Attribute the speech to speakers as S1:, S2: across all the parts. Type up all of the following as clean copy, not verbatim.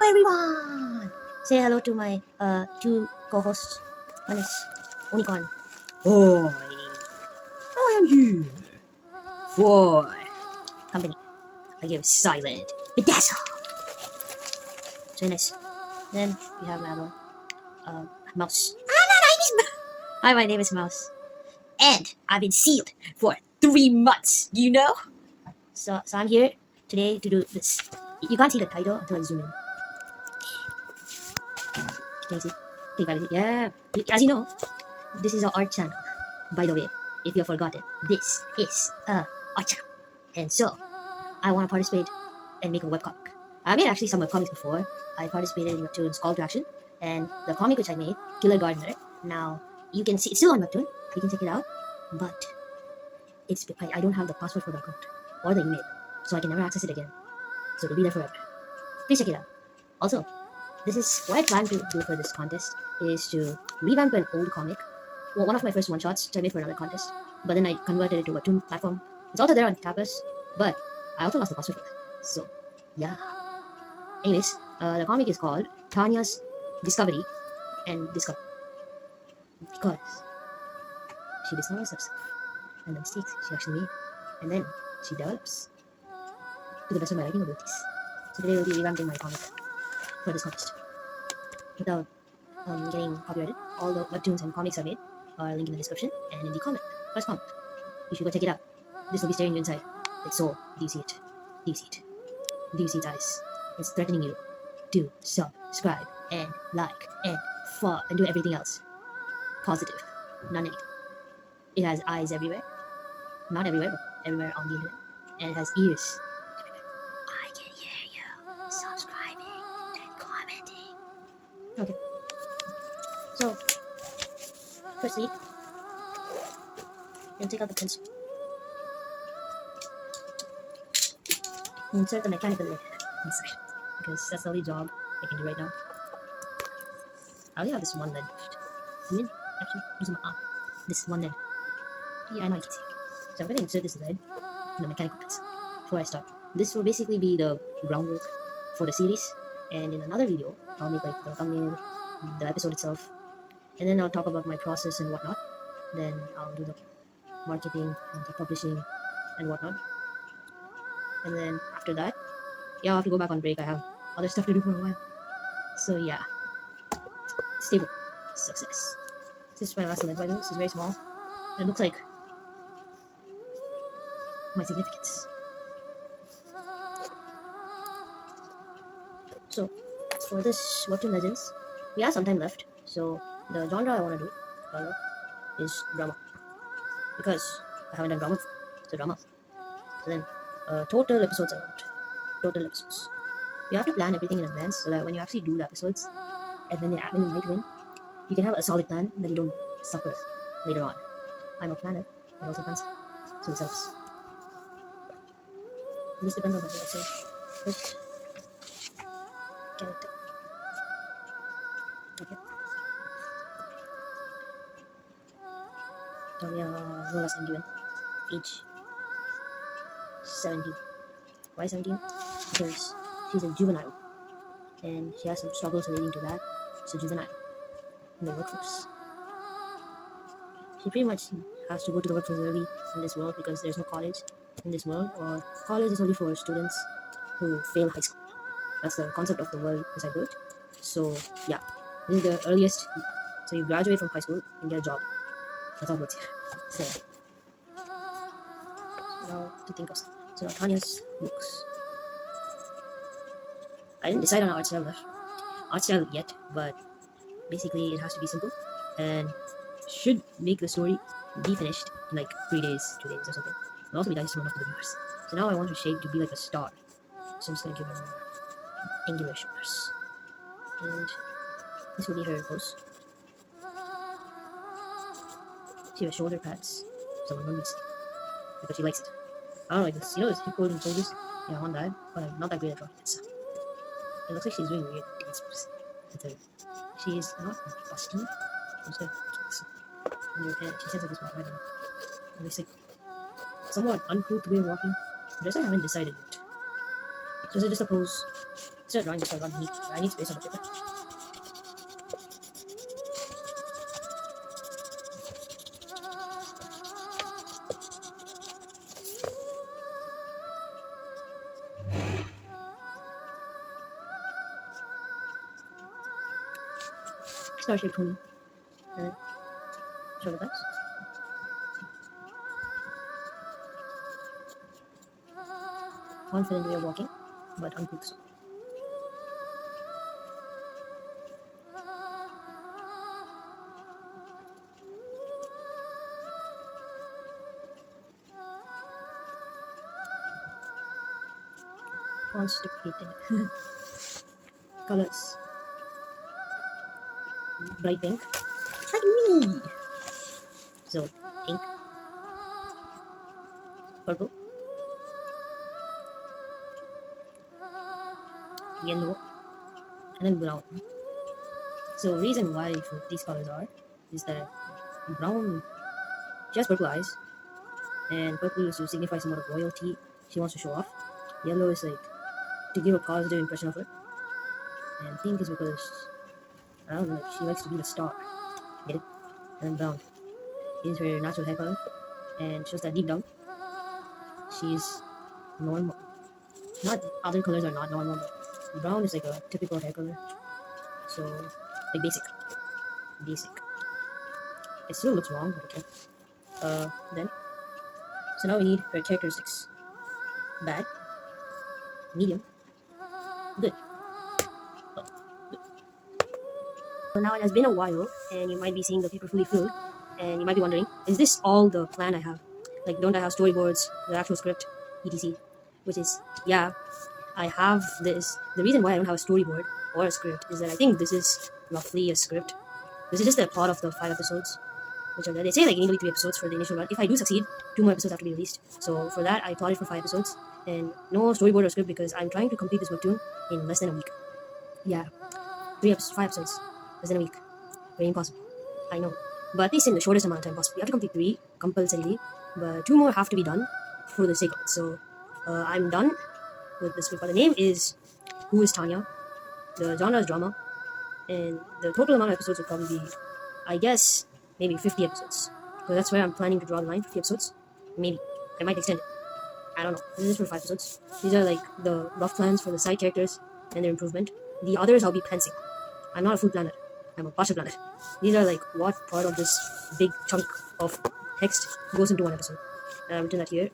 S1: everyone! Say hello to my two co-hosts. One is Unicorn. Boy. I am here for company. I give silent bedazzle. So nice. Then we have my other mouse. Hi, my name is Mouse. And I've been sealed for 3 months, you know? So I'm here today to do this. You can't see the title until I zoom in. Can you see? Yeah. As you know, this is our art channel. By the way, if you have forgotten, this is a art channel. And so, I want to participate and make a webcomic. I made actually some webcomics before. I participated in Webtoon's Call to Action, and the comic which I made, Killer Gardener. Now, you can see, it's still on Webtoon, you can check it out, but I don't have the password for the account, or the email, so I can never access it again. So it'll be there forever. Please check it out. Also, this is what I plan to do for this contest, is to revamp an old comic. Well, one of my first one-shots, which I made for another contest, but then I converted it to a Webtoon platform. It's also there on Tapas, but I also lost the password for that. So, yeah. Anyways, the comic is called Tanya's Discovery and Discover. Because she discovers herself and the mistakes she actually made, and then she develops to the best of my writing abilities. So today we'll be revamping my comic for this contest. Without getting copyrighted, all the webtoons and comics I made are linked in the description and in the comment. First comment. You should go check it out. This will be staring you inside. Its soul. Do you see it? Do you see it? Do you see its eyes? It's threatening you to subscribe and like and follow and do everything else. Positive, not negative. It has eyes everywhere. Not everywhere, but everywhere on the internet. And it has ears everywhere. I can hear you subscribing and commenting. Okay. So, firstly, you'll take out the pencil. Insert the mechanical lid inside, because that's the only job I can do right now. I only have this one lid left. Actually, this one lid. Yeah, I know you can see it. So I'm going to insert this lid in the mechanical pencil before I start. This will basically be the groundwork for the series, and in another video, I'll make like the thumbnail, the episode itself, and then I'll talk about my process and whatnot. Then I'll do the marketing and the publishing and whatnot. And then after that, yeah, I'll have to go back on break. I have other stuff to do for a while. So yeah, stable success. This is my last lid, by the way. This is very small. It looks like my significance. So for this Webtoon Legends, we have some time left. So the genre I want to do is drama, because I haven't done drama before. So drama. So then total episodes I want. Total episodes. You have to plan everything in advance so that when you actually do the episodes, and then when you might win, you can have a solid plan that you don't suffer later on. I'm a planner. It also depends. So it helps. This depends on the episode. First, character. Okay. TANYA Rolas and given age 17. Why 17? Because she's a juvenile, and she has some struggles relating to that. So juvenile in the workforce. She pretty much has to go to the workforce early in this world because there's no college in this world, or college is only for students who fail high school. That's the concept of the world as I built. So yeah, this is the earliest. So you graduate from high school and get a job. That's how it works here. So now to think of something. So now Tanya's books. I didn't decide on art style yet, but basically it has to be simple and should make the story be finished in like 3 days, 2 days or something. It'll also be digestible enough for the viewers. So now I want her shape to be like a star. So I'm just gonna give her angular shoulders. And this will be her pose. She has shoulder pads. Someone will miss it. Because she likes it. I don't like this. You know this hip holding shoulders? Yeah, I want that. But I'm not that great at drawing that stuff. It looks like she's doing weird dance moves. She is not busty. I'm just gonna keep this in her head. She says like this one, I don't know. And it's like somewhat uncouth way of walking. I guess I haven't decided yet. So is it just a pose? Start drawing this. I need space on the paper. Star-shaped pony. And shoulder pads. Confident way of walking, but uncouth soul. Constipated. Colors. Bright pink. Like me! So, pink. Purple. Yellow. And then brown. So, reason why for these colors is that brown, she has purple eyes, and purple is to signify somewhat of royalty. She wants to show off. Yellow is like to give a positive impression of her, and pink is because I don't know, like she likes to be the star. Get it? And then brown is her natural hair color, and shows that deep down she's normal. Not other colors are not normal, but brown is like a typical hair color. So like basic. It still looks wrong, but okay. Then so now we need her characteristics. Bad, medium, good. Oh, good. So now it has been a while, and you might be seeing the paper fully filled, and you might be wondering, is this all the plan I have? Like, don't I have storyboards, the actual script, etc.? Which is, yeah, I have this. The reason why I don't have a storyboard or a script is that I think this is roughly a script. This is just the plot of the 5 episodes, which are there. They say like you need only 3 episodes for the initial run. If I do succeed, 2 more episodes have to be released. So for that, I plotted for 5 episodes, and no storyboard or script because I'm trying to complete this webtoon in less than a week. Yeah, 5 episodes, less than a week. Very impossible. I know, but at least in the shortest amount of time possible. You have to complete 3 compulsorily, but 2 more have to be done for the sake of it. So I'm done with the script. The name is Who is Tanya? The genre is drama, and the total amount of episodes would probably be, I guess, maybe 50 episodes. So that's where I'm planning to draw the line. 50 episodes, maybe. I might extend it. I don't know. This is for 5 episodes. These are like the rough plans for the side characters and their improvement. The others I'll be pensing. I'm not a full planner. I'm a partial planner. These are like what part of this big chunk of text goes into one episode. And I've written that here.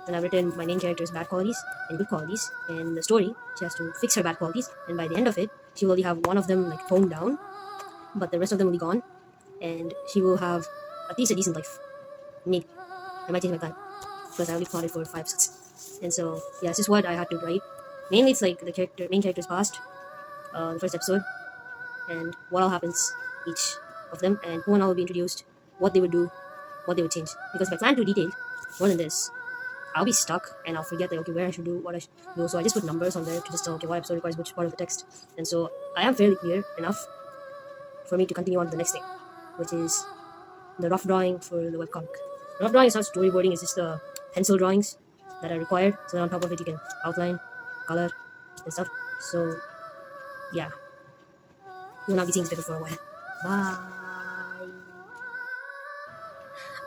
S1: And I've written my main character's bad qualities and good qualities. And the story, she has to fix her bad qualities. And by the end of it, she will only have one of them like toned down, but the rest of them will be gone. And she will have at least a decent life. Maybe. I might change my plan because I only plotted for 5 episodes. And so, yeah, this is what I had to write. Mainly, it's like the main character's past, the first episode, and what all happens each of them, and who and all will be introduced, what they would do, what they would change. Because if I plan too detailed, more than this, I'll be stuck and I'll forget that, okay, where I should do, what I should do. So I just put numbers on there to just tell, okay, what episode requires which part of the text. And so I am fairly clear enough for me to continue on to the next thing, which is the rough drawing for the webcomic. The rough drawing is not storyboarding, it's just the pencil drawings that are required. So on top of it, you can outline, color, and stuff. So, yeah. You'll not be seeing this paper for a while. Bye.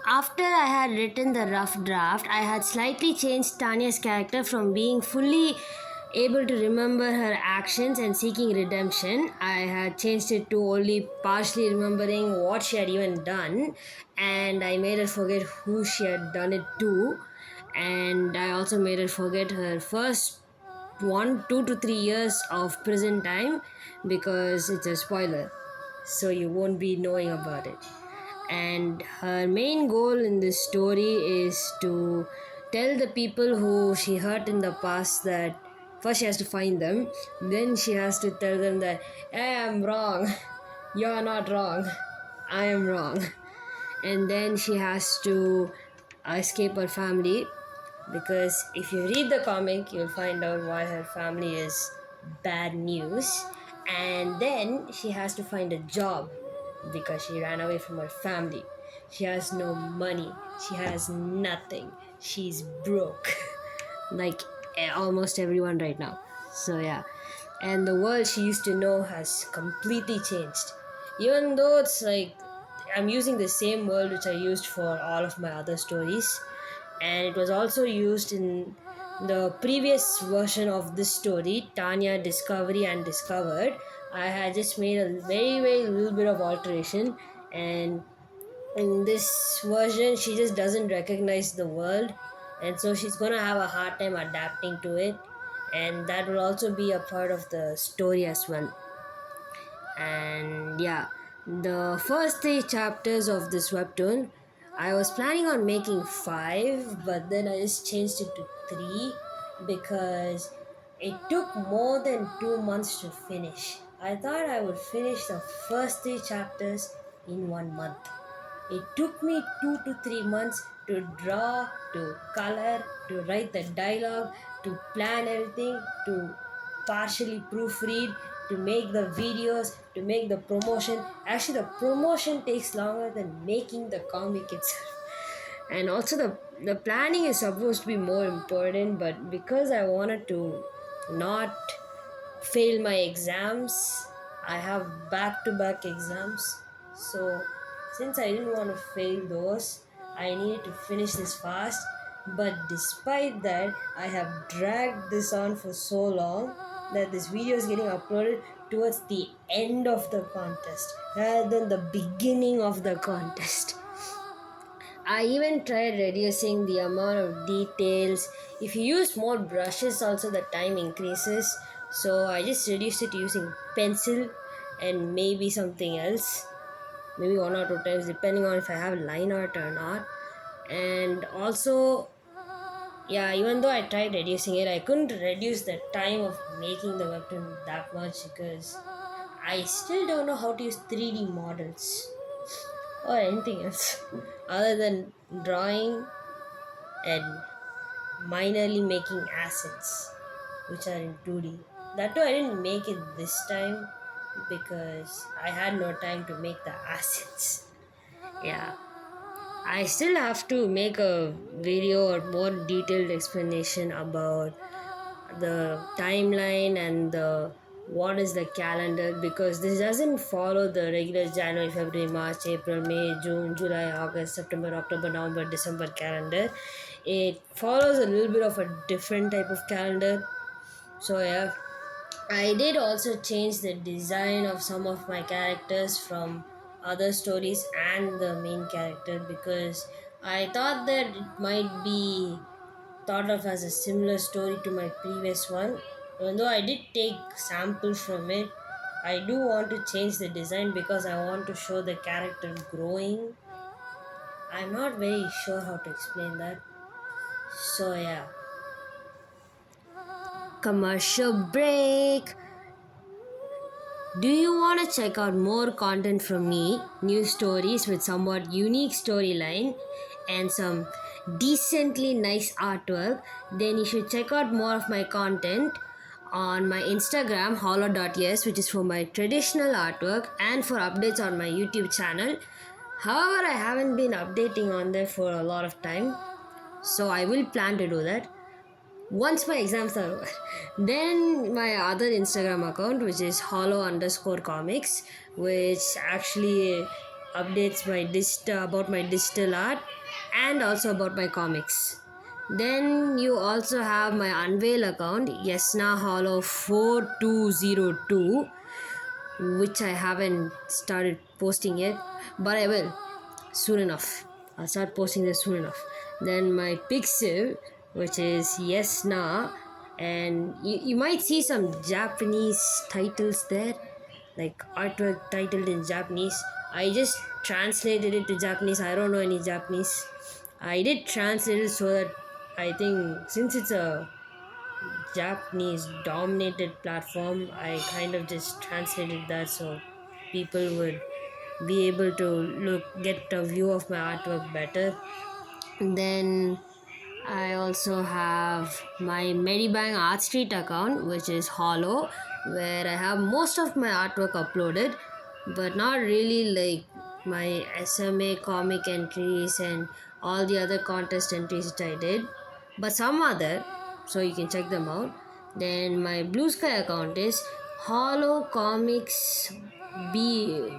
S2: After I had written the rough draft, I had slightly changed Tanya's character from being fully able to remember her actions and seeking redemption. I had changed it to only partially remembering what she had even done, and I made her forget who she had done it to, and I also made her forget her first 2 to 3 years of prison time because it's a spoiler, so you won't be knowing about it. And her main goal in this story is to tell the people who she hurt in the past that first she has to find them, then she has to tell them that, hey, I'm wrong, you're not wrong, I am wrong. And then she has to escape her family, because if you read the comic, you'll find out why her family is bad news. And then she has to find a job because she ran away from her family. She has no money. She has nothing. She's broke. Like almost everyone right now. So yeah. and the world she used to know has completely changed. Even though it's like I'm using the same world which I used for all of my other stories, and it was also used in the previous version of this story, Tanya Discovery and Discovered. I had just made a very little bit of alteration, and in this version she just doesn't recognize the world, and so she's gonna have a hard time adapting to it, and that will also be a part of the story as well. And yeah, the first three chapters of this webtoon, I was planning on making five, but then I just changed it to three because it took more than 2 months to finish. I thought I would finish the first three chapters in 1 month. It took me 2 to 3 months to draw, to color, to write the dialogue, to plan everything, to partially proofread, to make the videos, to make the promotion. Actually, the promotion takes longer than making the comic itself. And also, the planning is supposed to be more important, but because I wanted to not fail my exams, I have back to back exams. So, since I didn't want to fail those, I needed to finish this fast. But despite that, I have dragged this on for so long that this video is getting uploaded towards the end of the contest rather than the beginning of the contest. I even tried reducing the amount of details. If you use more brushes, also the time increases. So I just reduced it using pencil and maybe something else. Maybe 1 or 2 times, depending on if I have line art or not. And also, yeah, even though I tried reducing it, I couldn't reduce the time of making the webtoon that much because I still don't know how to use 3D models or anything else other than drawing and minorly making assets which are in 2D. That too, I didn't make it this time because I had no time to make the assets. Yeah, I still have to make a video or more detailed explanation about the timeline and the what is the calendar, because this doesn't follow the regular January, February, March, April, May, June, July, August, September, October, November, December calendar. It follows a little bit of a different type of calendar. So yeah, I did also change the design of some of my characters from other stories and the main character because I thought that it might be thought of as a similar story to my previous one. Even though I did take samples from it, I do want to change the design because I want to show the character growing. I'm not very sure how to explain that. So yeah. Commercial break. Do you want to check out more content from me, new stories with somewhat unique storyline and some decently nice artwork? Then you should check out more of my content on my Instagram hollow.yes, which is for my traditional artwork and for updates on my YouTube channel. However, I haven't been updating on there for a lot of time, so I will plan to do that once my exams are over. Then my other Instagram account, which is hollow_comics, which actually updates my about my digital art and also about my comics. Then you also have my Unveil account, Yesna Hollow 4202, which I haven't started posting yet, but I will soon enough. I'll start posting this soon enough. Then my Pixel, which is Yes Na, and you might see some Japanese titles there, like artwork titled in Japanese. I just translated it to Japanese. I don't know any Japanese. I did translate it so that I think since it's a Japanese dominated platform, I kind of just translated that so people would be able to get a view of my artwork better. Then I also have my Medibang Art Street account, which is Hollow, where I have most of my artwork uploaded, but not really like my SMA comic entries and all the other contest entries which I did, but some other, so you can check them out. Then my Blue Sky account is Hollow Comics bsky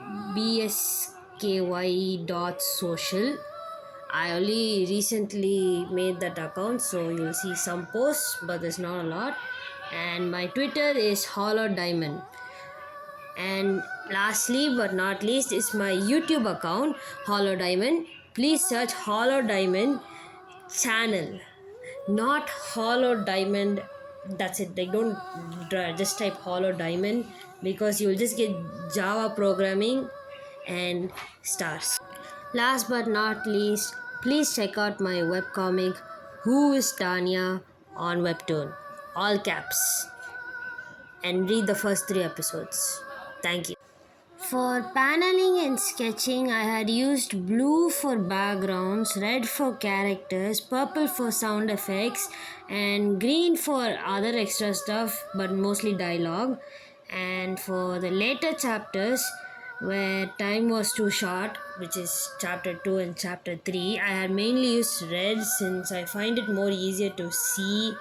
S2: dot social. I only recently made that account, so you'll see some posts, but there's not a lot. And my Twitter is Hollow Diamond. And lastly but not least is my YouTube account, Hollow Diamond. Please search Hollow Diamond channel, not Hollow Diamond. That's it. They don't just type Hollow Diamond, because you'll just get Java programming and stars. Last but not least, please check out my webcomic Who is Tanya on Webtoon, all caps, and read the first 3 episodes. Thank you. For paneling and sketching, I had used blue for backgrounds, red for characters, purple for sound effects, and green for other extra stuff, but mostly dialogue. And for the later chapters, where time was too short, which is chapter 2 and chapter 3, I had mainly used red since I find it more easier to see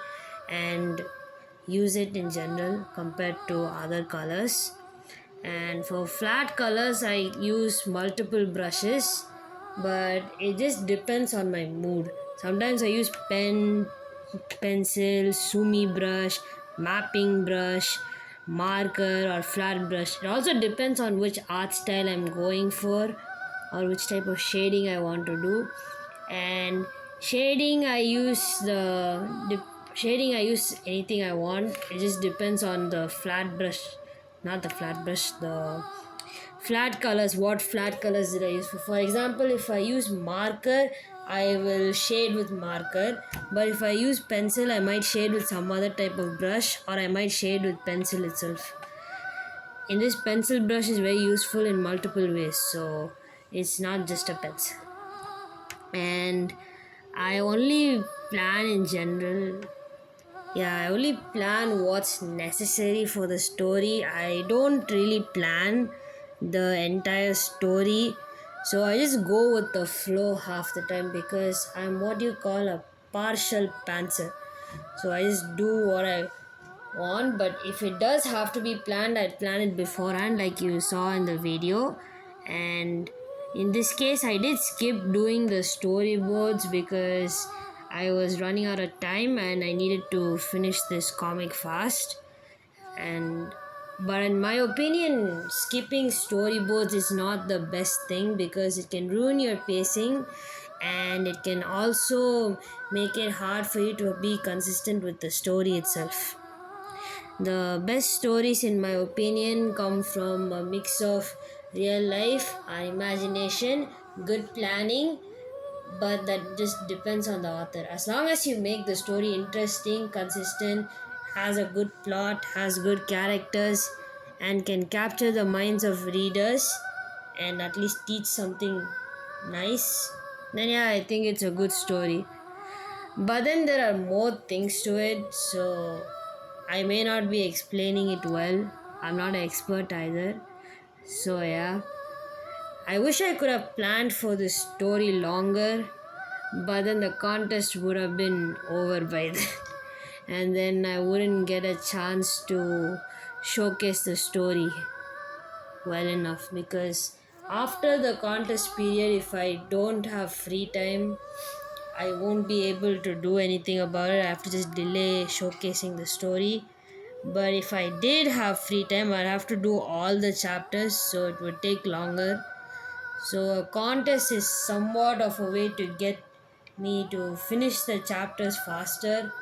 S2: and use it in general compared to other colors. And for flat colors I use multiple brushes, but it just depends on my mood. Sometimes I use pen, pencil, sumi brush, mapping brush, marker, or flat brush. It also depends on which art style I'm going for or which type of shading I want to do. And shading I use shading I use anything I want. It just depends on the flat brush, not the flat brush, the flat colors. What flat colors did I use? For example, if I use marker, I will shade with marker, but if I use pencil, I might shade with some other type of brush, or I might shade with pencil itself. In this, pencil brush is very useful in multiple ways, so it's not just a pencil. And I only plan in general. I only plan what's necessary for the story. I don't really plan the entire story, so I just go with the flow half the time, because I'm what you call a partial pantser. So I just do what I want, but if it does have to be planned, I'd plan it beforehand, like you saw in the video. And in this case, I did skip doing the storyboards because I was running out of time and I needed to finish this comic fast. But in my opinion, skipping storyboards is not the best thing, because it can ruin your pacing and it can also make it hard for you to be consistent with the story itself. The best stories, in my opinion, come from a mix of real life, our imagination, good planning, but that just depends on the author. As long as you make the story interesting, consistent, has a good plot, has good characters, and can capture the minds of readers and at least teach something nice, then I think it's a good story. But then there are more things to it, so I may not be explaining it well. I'm not an expert either. So I wish I could have planned for this story longer, but then the contest would have been over by then. And then I wouldn't get a chance to showcase the story well enough, because after the contest period, if I don't have free time, I won't be able to do anything about it. I have to just delay showcasing the story. But if I did have free time, I'd have to do all the chapters, so it would take longer. So a contest is somewhat of a way to get me to finish the chapters faster,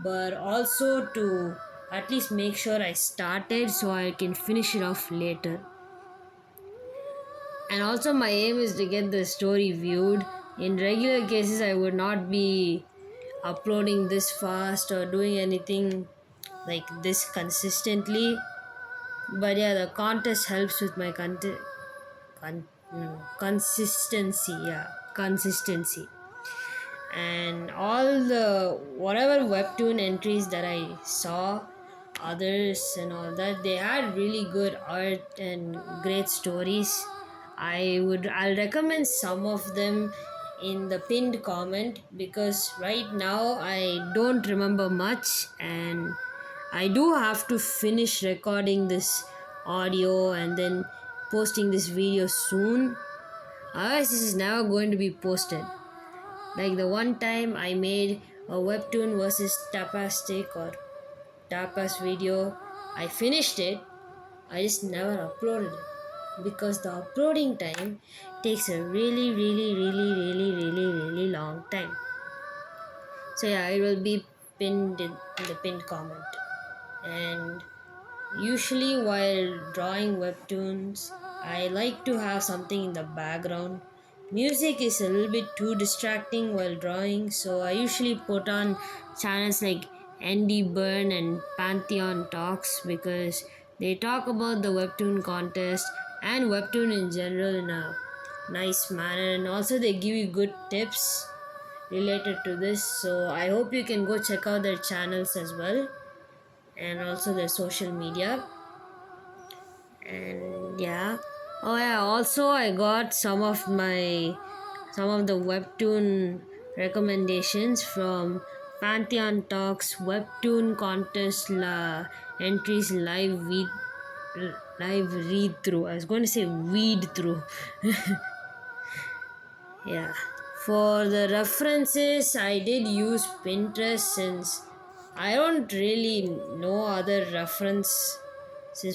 S2: but also to at least make sure I started so I can finish it off later. And also my aim is to get the story viewed. In regular cases, I would not be uploading this fast or doing anything like this consistently. But the contest helps with my consistency. And all the whatever webtoon entries that I saw, others and all that, they had really good art and great stories. I'll recommend some of them in the pinned comment, because right now I don't remember much and I do have to finish recording this audio and then posting this video soon. Otherwise, this is never going to be posted. Like the one time I made a Webtoon versus Tapastic or Tapas video, I finished it, I just never uploaded it because the uploading time takes a really long time. So yeah, it will be pinned in the pinned comment. And usually while drawing webtoons, I like to have something in the background. Music is a little bit too distracting while drawing, so I usually put on channels like Andy Byrne and Pantheon Talks because they talk about the webtoon contest and webtoon in general in a nice manner, and also they give you good tips related to this. So I hope you can go check out their channels as well and also their social media. And yeah, oh yeah, also I got some of the webtoon recommendations from Pantheon Talks webtoon contest entries live read through. I was going to say weed through. Yeah, for the references I did use Pinterest since I don't really know other references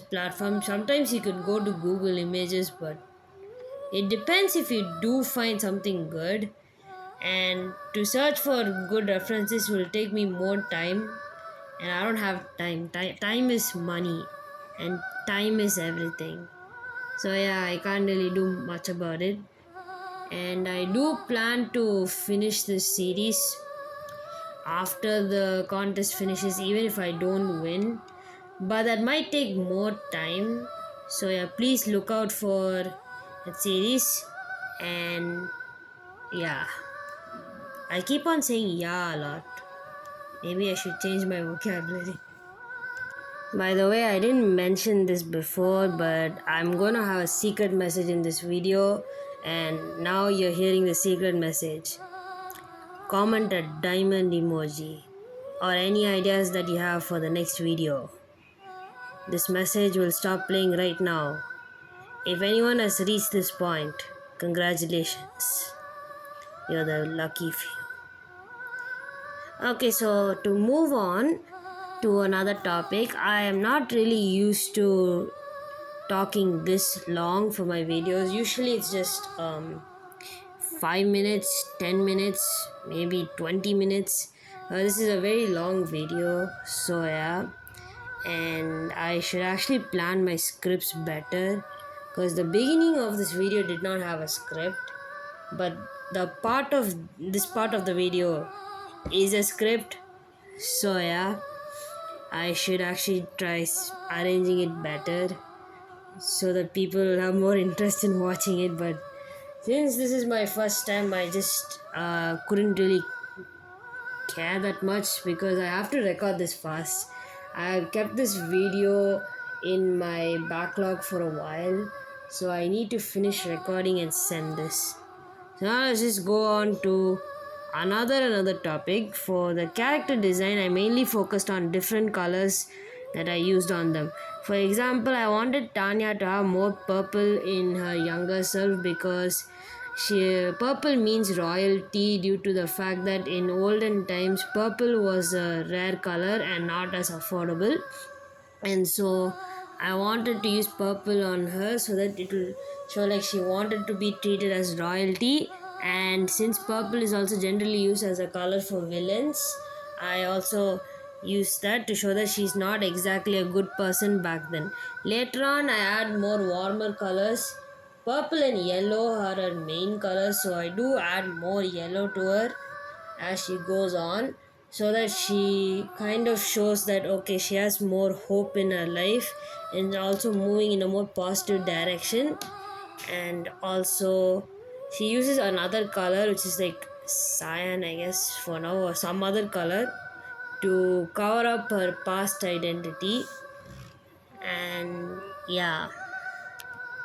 S2: platform. Sometimes you could go to Google Images, but it depends if you do find something good. And to search for good references will take me more time, and I don't have time. Time is money, and time is everything. So yeah, I can't really do much about it. And I do plan to finish this series after the contest finishes, even if I don't win, but that might take more time. So yeah, please look out for that series. And yeah, I keep on saying yeah a lot. Maybe I should change my vocabulary. By the way, I didn't mention this before, but I'm gonna have a secret message in this video, and now you're hearing the secret message. Comment a diamond emoji or any ideas that you have for the next video. This message will stop playing right now. If anyone has reached this point, congratulations. You're the lucky few. Okay, so to move on to another topic, I am not really used to talking this long for my videos. Usually it's just 5 minutes, 10 minutes, maybe 20 minutes. This is a very long video, so yeah. And I should actually plan my scripts better because the beginning of this video did not have a script, but this part of the video is a script. So yeah, I should actually try arranging it better so that people will have more interest in watching it. But since this is my first time, I just couldn't really care that much because I have to record this fast. I have kept this video in my backlog for a while, so I need to finish recording and send this. So now let's just go on to another topic. For the character design, I mainly focused on different colors that I used on them. For example, I wanted Tanya to have more purple in her younger self because purple means royalty due to the fact that in olden times purple was a rare color and not as affordable, and so I wanted to use purple on her so that it will show like she wanted to be treated as royalty. And since purple is also generally used as a color for villains, I also used that to show that she's not exactly a good person back then. Later on I add more warmer colors. Purple and yellow are her main colors, so I do add more yellow to her as she goes on so that she kind of shows that okay, she has more hope in her life and also moving in a more positive direction. And also she uses another color which is like cyan, I guess, for now, or some other color to cover up her past identity. And yeah,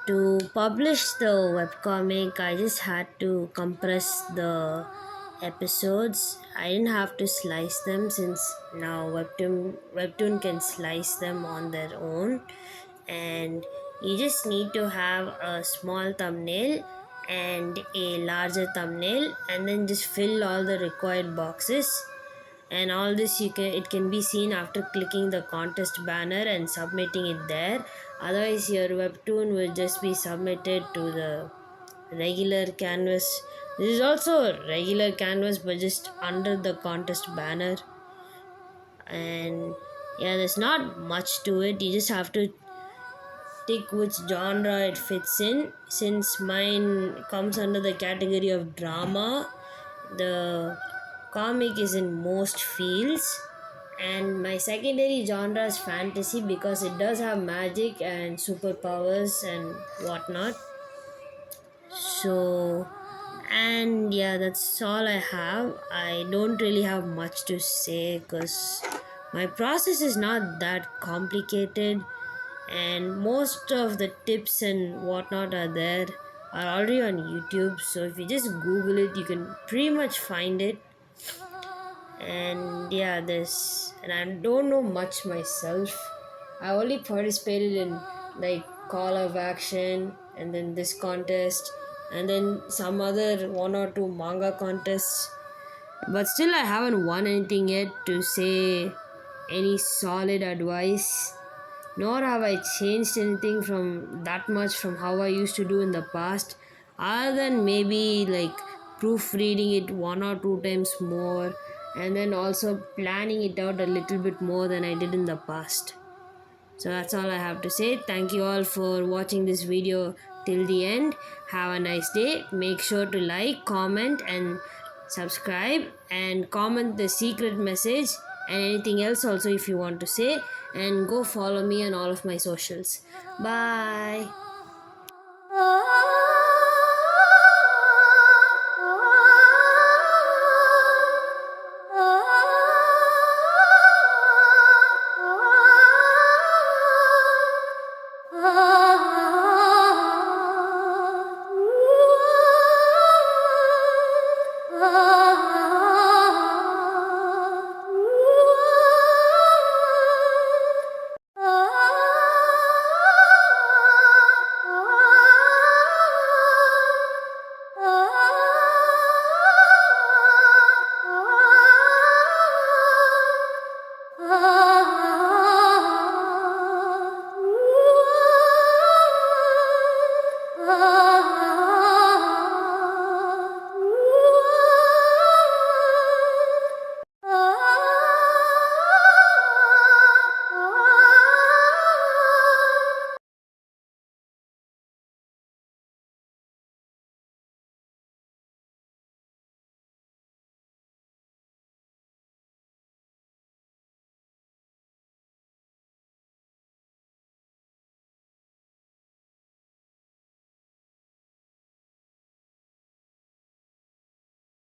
S2: to publish the webcomic I just had to compress the episodes. I didn't have to slice them since now Webtoon can slice them on their own, and you just need to have a small thumbnail and a larger thumbnail, and then just fill all the required boxes. And all this it can be seen after clicking the contest banner and submitting it there. Otherwise your Webtoon will just be submitted to the regular canvas. This is also a regular canvas but just under the contest banner. And yeah, there's not much to it. You just have to tick which genre it fits in. Since mine comes under the category of drama, the comic is in most fields, and my secondary genre is fantasy because it does have magic and superpowers and whatnot. So, and yeah, that's all I have. I don't really have much to say because my process is not that complicated, and most of the tips and whatnot are already on YouTube. So if you just Google it, you can pretty much find it. And yeah, and I don't know much myself. I only participated in like Call of Action and then this contest and then some other one or two manga contests, but still I haven't won anything yet to say any solid advice, nor have I changed anything from that much from how I used to do in the past, other than maybe like proofreading it one or two times more and then also planning it out a little bit more than I did in the past. So that's all I have to say. Thank you all for watching this video till the end. Have a nice day. Make sure to like, comment and subscribe, and comment the secret message and anything else also if you want to say, and go follow me on all of my socials. Bye.